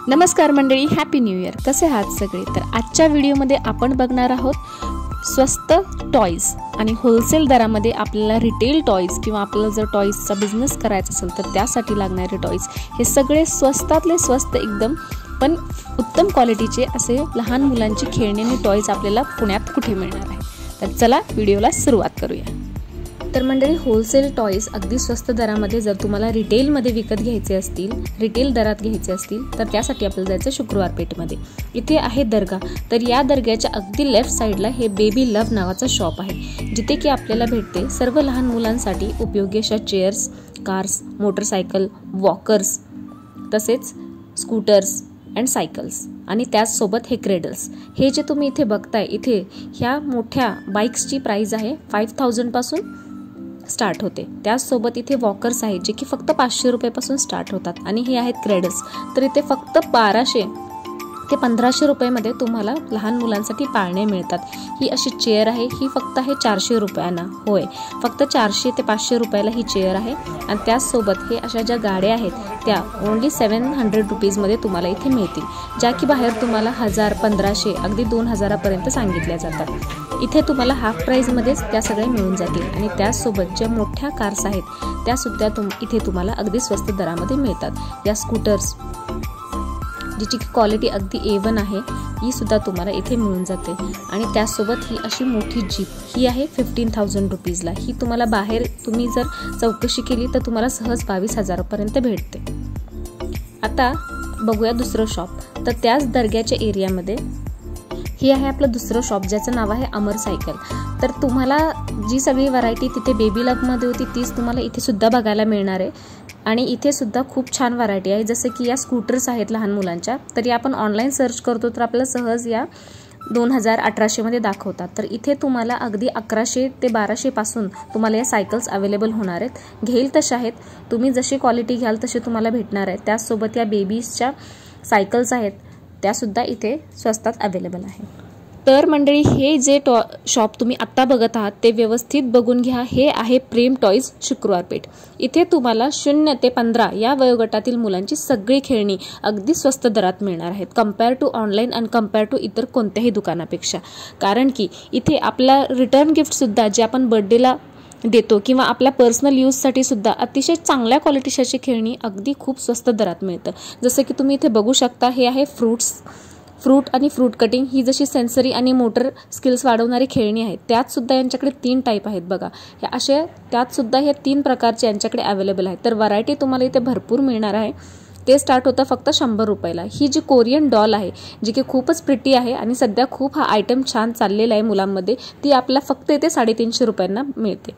नमस्कार मंडळी, happy new year. कसे आहात सगळे? तर आजच्या व्हिडिओमध्ये आपण बघणार आहोत स्वस्त टॉयज आणि होलसेल दरामध्ये आपल्याला रिटेल टॉयज किंवा आपल्याला जर टॉयजचा बिझनेस करायचा असेल तर त्यासाठी लागणारे टॉयज हे सगळे स्वस्तातले स्वस्त एकदम पण उत्तम क्वालिटीचे असे लहान मुलांची खेळणी आणि टॉयज आपल्याला पुण्यात कुठे मिळणार आहे. तर चला व्हिडिओला सुरुवात करूया. तर मंडळी, होलसेल टॉयज अगदी स्वस्त दरामध्ये जर तुम्हाला रिटेलमध्ये विकत घ्यायचे असतील, रिटेल दरात घ्यायचे असतील तर त्यासाठी आपल्याला जायचं शुक्रवार पेठमध्ये. इथे आहे दर्गा. तर या दर्ग्याच्या अगदी लेफ्ट साईडला हे बेबी लव्ह नावाचा शॉप आहे, जिथे की आपल्याला भेटते सर्व लहान मुलांसाठी उपयोगी अशा चेअर्स, कार्स, मोटरसायकल, वॉकर्स, तसेच स्कूटर्स अँड सायकल्स आणि त्याचसोबत हे क्रेडल्स. हे जे तुम्ही इथे बघताय, इथे ह्या मोठ्या बाईक्सची प्राइस आहे 5000 पासून स्टार्ट होते. त्याचसोबत इथे वॉकर्स आहेत जे की फक्त 500 रुपयापासून स्टार्ट होतात आणि हे आहेत क्रेडल्स. तर इथे फक्त 1200 ते 1500 रुपयामध्ये तुम्हाला लहान मुलांसाठी पाळणे मिळतात. ही अशी चेअर आहे, ही फक्त आहे 400 रुपयांना. होय, फक्त 400 ते 500 रुपयाला ही चेअर आहे. आणि त्याचसोबत हे अशा ज्या गाड्या आहेत त्या ओन्ली 700 रुपीजमध्ये तुम्हाला इथे मिळतील, ज्या की बाहेर तुम्हाला 1000, 1500 अगदी 2000पर्यंत सांगितल्या जातात. इथे तुम्हाला हाफ प्राईजमध्येच त्या सगळ्या मिळून जातील. आणि त्याचसोबत ज्या मोठ्या कार्स आहेत त्यासुद्धा इथे तुम्हाला अगदी स्वस्त दरामध्ये मिळतात. या स्कूटर्स जिची क्वालिटी अगदी A1 आहे, ही सुद्धा तुम्हाला इथे मिळून जाते. आणि त्याचसोबत ही अशी मोठी जीप, ही आहे 15000 रुपीजला. ही तुम्हाला बाहेर तुम्ही जर चौकशी केली तर तुम्हाला सहज 22,000पर्यंत भेटते. आता बघूया दुसरं शॉप. तर त्याच दर्ग्याच्या एरियामध्ये हे आहे आपलं दुसरं शॉप, ज्याचं नाव आहे अमर सायकल. तर तुम्हाला जी सगळी व्हरायटी तिथे बेबी लव्हमध्ये होती तीच तुम्हाला इथे सुद्धा बघायला मिळणार आहे. आणि इथे सुद्धा खूप छान व्हरायटी आहे. जसं की या स्कूटर्स आहेत लहान मुलांच्या, तर या आपण ऑनलाईन सर्च करतो तर आपल्याला सहज या 2000, 1800मध्ये दाखवतात. तर इथे तुम्हाला अगदी 1100 ते 1200 पासून तुम्हाला या सायकल्स अवेलेबल होणार आहेत. घेईल तशा आहेत, तुम्ही जशी क्वालिटी घ्याल तसे तुम्हाला भेटणार आहेत. त्याचसोबत या बेबीजच्या सायकल्स आहेत त्यासुद्धा इथे स्वस्तात अवेलेबल आहे. तर मंडळी, हे जे शॉप तुम्ही आत्ता बघत आहात ते व्यवस्थित बघून घ्या. हे आहे प्रेम टॉयज शुक्रवार पेठ. इथे तुम्हाला 0 ते 15 या वयोगटातील मुलांची सगळी खेळणी अगदी स्वस्त दरात मिळणार आहेत, कम्पेअर टू ऑनलाईन आणि कम्पेअर टू इतर कोणत्याही दुकानापेक्षा. कारण की इथे आपला रिटर्न गिफ्टसुद्धा जे आपण बर्थडेला देतो किंवा आपल्या पर्सनल यूजसाठी सुद्धा अतिशय चांगल्या क्वालिटीची खेळणी अगदी खूप स्वस्त दरात मिळतं. जसं की तुम्ही इथे बघू शकता, हे आहे फ्रूट आणि फ्रूट कटिंग. ही जशी सेन्सरी आणि मोटर स्किल्स वाढवणारी खेळणी आहेत. त्यातसुद्धा यांच्याकडे 3 टाईप आहेत बघा. ह्या अशा त्यातसुद्धा हे 3 प्रकारचे यांच्याकडे अवेलेबल आहेत. तर व्हरायटी तुम्हाला इथे भरपूर मिळणार आहे. ते स्टार्ट होतं फक्त 100 रुपयाला. ही जी कोरियन डॉल आहे, जी की खूपच प्रिटी आहे आणि सध्या खूप हा आयटम छान चाललेला आहे मुलांमध्ये, ती आपल्याला फक्त इथे 350 रुपयांना मिळते.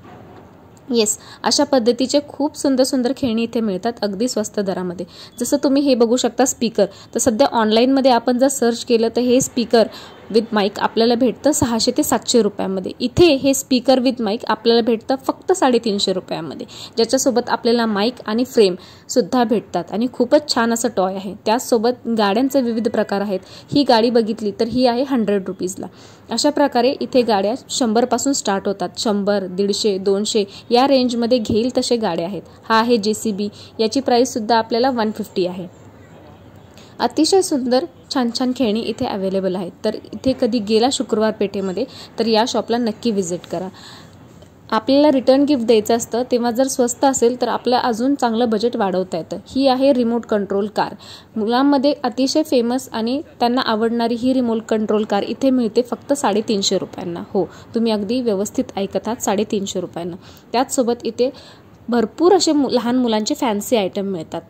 येस, अशा पद्धतीचे खूप सुंदर सुंदर खेळणी इथे मिळतात अगदी स्वस्त दरामध्ये. जसं तुम्ही हे बघू शकता स्पीकर. तर सध्या ऑनलाईनमध्ये आपण जर सर्च केलं तर हे स्पीकर विथ माईक आपल्याला भेटतं 600 ते 700 रुपयामध्ये. इथे हे स्पीकर विथ माईक आपल्याला भेटतं फक्त 350 रुपयामध्ये, ज्याच्यासोबत आपल्याला माईक आणि फ्रेमसुद्धा भेटतात. आणि खूपच छान असं टॉय आहे. त्याचसोबत गाड्यांचे विविध प्रकार आहेत. ही गाडी बघितली तर ही आहे 100 रुपीजला. अशा प्रकारे इथे गाड्या 100 पासून स्टार्ट होतात. 100, 150, 200 या रेंजमध्ये घेईल तसे गाड्या आहेत. हा आहे JCB. याची प्राईससुद्धा आपल्याला 150 आहे. अतिशय सुंदर छान छान खेळणी इथे अवेलेबल आहेत. तर इथे कधी गेला शुक्रवार पेठेमध्ये तर या शॉपला नक्की व्हिजिट करा. आपल्याला रिटर्न गिफ्ट द्यायचं असतं तेव्हा जर स्वस्त असेल तर आपलं अजून चांगलं बजेट वाढवता येतं. ही आहे रिमोट कंट्रोल कार. मुलांमध्ये अतिशय फेमस आणि त्यांना आवडणारी ही रिमोट कंट्रोल कार इथे मिळते फक्त 350 रुपयांना. हो, तुम्ही अगदी व्यवस्थित ऐकत आहात, 350 रुपयांना. त्याचसोबत इथे भरपूर असे लहान मुलांचे फॅन्सी आयटम मिळतात.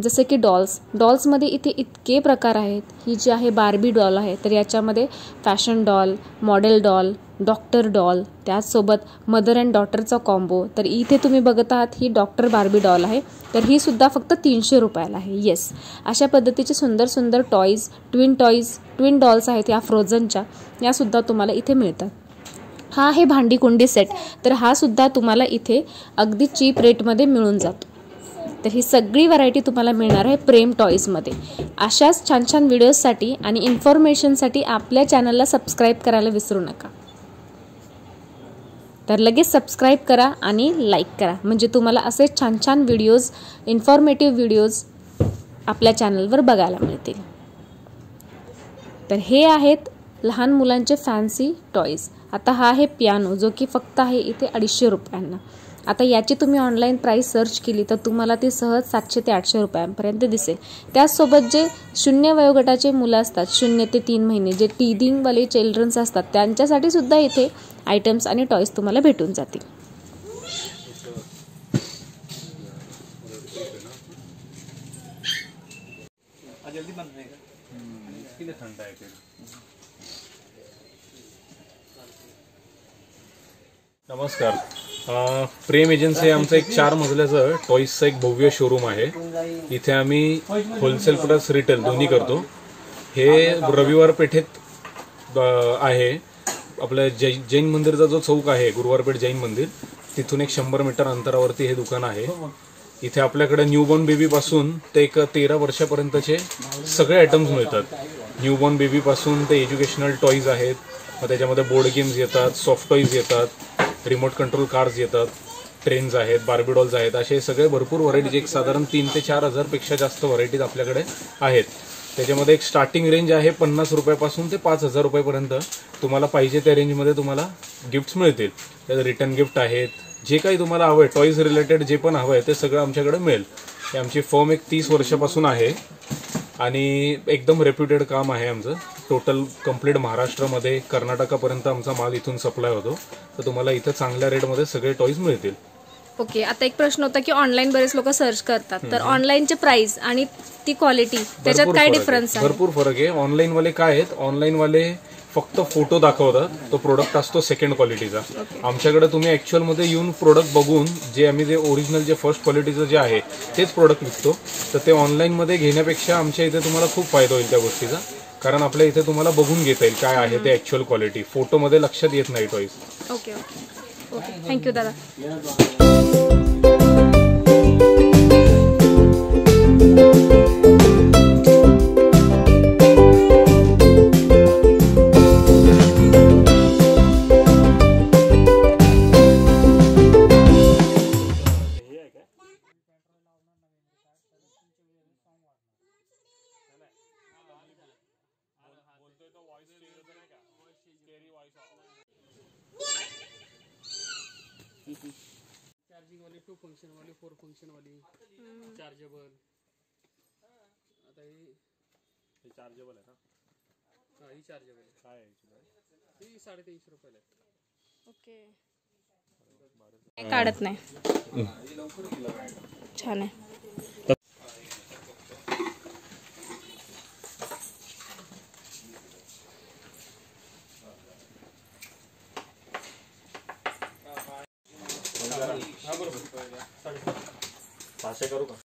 जसे की डॉल्समध्ये इथे इतके प्रकार आहेत. ही जी आहे बार्बी डॉल आहे, तर याच्यामध्ये fashion doll, model doll, doctor doll, त्याचसोबत मदर अँड डॉटरचा कॉम्बो. तर इथे तुम्ही बघत आहात ही डॉक्टर बार्बी डॉल आहे, तर ही सुद्धा फक्त 300 रुपयाला आहे. येस, अशा पद्धतीचे सुंदर सुंदर टॉयज, ट्विन डॉल्स आहेत या फ्रोझनच्या, यासुद्धा तुम्हाला इथे मिळतात. हा आहे भांडी कुंडी सेट. तर हा सुद्धा तुम्हाला इथे अगदी चीप रेटमध्ये मिळून जातो. तर ही सगळी व्हरायटी तुम्हाला मिळणार आहे प्रेम टॉईजमध्ये. अशाच छान छान व्हिडिओजसाठी आणि इन्फॉर्मेशनसाठी आपल्या चॅनलला सबस्क्राईब करायला विसरू नका. तर लगेच सबस्क्राईब करा आणि लाईक करा, म्हणजे तुम्हाला असे छान छान व्हिडिओज, इन्फॉर्मेटिव्ह व्हिडिओज आपल्या चॅनलवर बघायला मिळतील. तर हे आहेत लहान मुलांचे फॅन्सी टॉईज. आता हा आहे पियानो, जो की फक्त आहे इथे 250 रुपयांना. आता याची तुम्ही ऑनलाईन प्राईस सर्च केली तर तुम्हाला ती सहज 700 ते 800 रुपयांपर्यंत दिसेल. त्याचसोबत जे 0 वयोगटाचे मुलं असतात, 0 ते 3 महिने, जे टीदिंगवाले चिल्ड्रन्स असतात, त्यांच्यासाठी सुद्धा इथे आयटम्स आणि टॉईज तुम्हाला भेटून जातील. नमस्कार. प्रेम एजन्सी आमचं एक 4 मजल्याचं टॉईजचं एक भव्य शोरूम आहे. इथे आम्ही होलसेल प्लस रिटेल दोन्ही करतो. हे रविवार पेठेत आहे. आपलं जैन मंदिरचा जो चौक आहे, गुरुवारपेठ जैन मंदिर, तिथून एक 100 मीटर अंतरावरती हे दुकान आहे. इथे आपल्याकडे न्यूबॉर्न बेबी पासून ते एक 13 वर्षापर्यंतचे सगळे आयटम्स मिळतात. न्यूबॉर्न बेबी पासून ते एज्युकेशनल टॉईज आहेत. मग त्याच्यामध्ये बोर्ड गेम्स येतात, सॉफ्ट टॉईज येतात, रिमोट कंट्रोल कार्स येतात, ट्रेन्स आहेत, बार्बी डॉल्स आहेत. असे सगळे भरपूर व्हरायटीज, एक साधारण 3 ते 4 हजारपेक्षा जास्त व्हरायटीज आपल्याकडे आहेत. त्याच्यामध्ये एक स्टार्टिंग रेंज आहे 50 रुपयापासून ते 5000 रुपयापर्यंत. तुम्हाला पाहिजे त्या रेंजमध्ये तुम्हाला गिफ्ट्स मिळतील. त्यात रिटर्न गिफ्ट आहेत. जे काही तुम्हाला हवं आहे टॉईज रिलेटेड जे पण हवं आहे ते सगळं आमच्याकडे मिळेल. हे आमची फर्म एक 30 वर्षापासून आहे आणि एकदम रेप्युटेड काम आहे आमचं. टोटल कंप्लीट महाराष्ट्रामध्ये कर्नाटकापर्यंत आमचा माल इथून सप्लाय होतो. तर तुम्हाला इथं चांगल्या रेटमध्ये सगळे टॉईज मिळतील. ओके. आता एक प्रश्न होता की ऑनलाईन बरेच लोक सर्च करतात, तर ऑनलाईनचे प्राइस आणि ती क्वालिटी त्याच्यात काय डिफरन्स आहे? भरपूर फरक आहे. ऑनलाईनवाले काय आहेत, ऑनलाईनवाले फक्त फोटो दाखवतात, तो प्रोडक्ट असतो सेकंड क्वालिटीचा. आमच्याकडे तुम्ही ऍक्च्युअल मध्ये येऊन प्रोडक्ट बघून जे आम्ही जे ओरिजिनल जे फर्स्ट क्वालिटीचं जे आहे तेच प्रोडक्ट विकतो. तर ते ऑनलाईन मध्ये घेण्यापेक्षा आमच्या इथे तुम्हाला खूप फायदा होईल त्या गोष्टीचा. कारण आपल्या इथे तुम्हाला बघून घेता येईल काय आहे ते ऍक्च्युअल क्वालिटी. फोटोमध्ये लक्षात येत नाही toys. Okay okay okay. Thank you दादा. चार्जिंग वाली 2 फंक्शन वाली 4 फंक्शन वाली चार्जेबल. आता ही चार्जेबल आहे ना? हां, ही चार्जेबल आहे. काय आहे ही 350 रुपयाला आहे. ओके. काढत नाही. छान आहे. करू का?